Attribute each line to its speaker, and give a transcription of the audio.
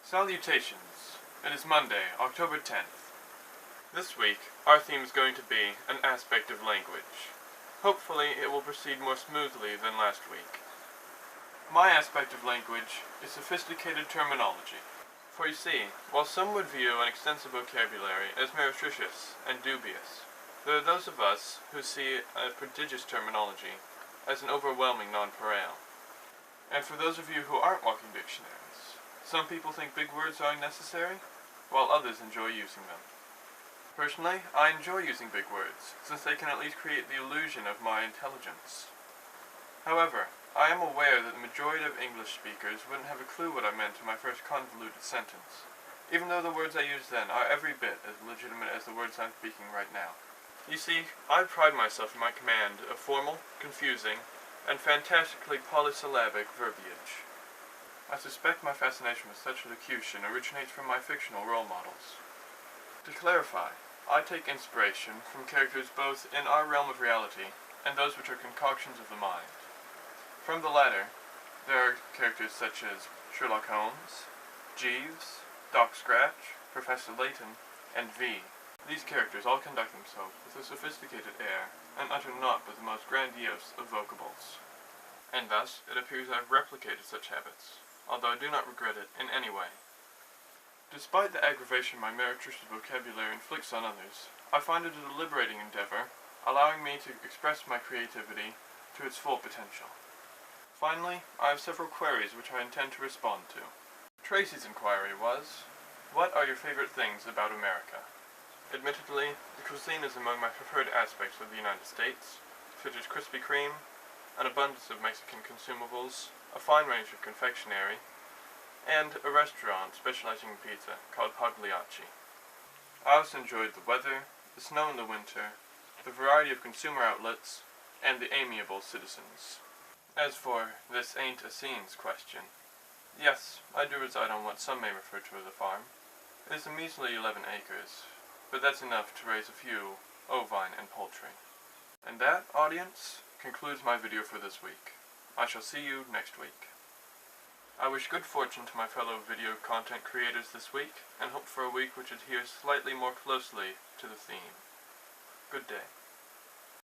Speaker 1: Salutations! It is Monday, October 10th. This week, our theme is going to be an aspect of language. Hopefully, it will proceed more smoothly than last week. My aspect of language is sophisticated terminology. For you see, while some would view an extensive vocabulary as meretricious and dubious, there are those of us who see a prodigious terminology as an overwhelming nonpareil. And for those of you who aren't walking dictionaries, some people think big words are unnecessary, while others enjoy using them. Personally, I enjoy using big words, since they can at least create the illusion of my intelligence. However, I am aware that the majority of English speakers wouldn't have a clue what I meant in my first convoluted sentence, even though the words I used then are every bit as legitimate as the words I'm speaking right now. You see, I pride myself in my command of formal, confusing, and fantastically polysyllabic verbiage. I suspect my fascination with such elocution originates from my fictional role models. To clarify, I take inspiration from characters both in our realm of reality and those which are concoctions of the mind. From the latter, there are characters such as Sherlock Holmes, Jeeves, Doc Scratch, Professor Layton, and V. These characters all conduct themselves with a sophisticated air and utter naught but the most grandiose of vocables. And thus, it appears I have replicated such habits, although I do not regret it in any way. Despite the aggravation my meretricious vocabulary inflicts on others, I find it a liberating endeavor, allowing me to express my creativity to its full potential. Finally, I have several queries which I intend to respond to. Tracy's inquiry was, what are your favorite things about America? Admittedly, the cuisine is among my preferred aspects of the United States, such as Krispy Kreme, an abundance of Mexican consumables, a fine range of confectionery, and a restaurant specializing in pizza called Pagliacci. I also enjoyed the weather, the snow in the winter, the variety of consumer outlets, and the amiable citizens. As for this ain't a scenes question, yes, I do reside on what some may refer to as a farm. It is a measly 11 acres, but that's enough to raise a few ovine and poultry. And that, audience, concludes my video for this week. I shall see you next week. I wish good fortune to my fellow video content creators this week, and hope for a week which adheres slightly more closely to the theme. Good day.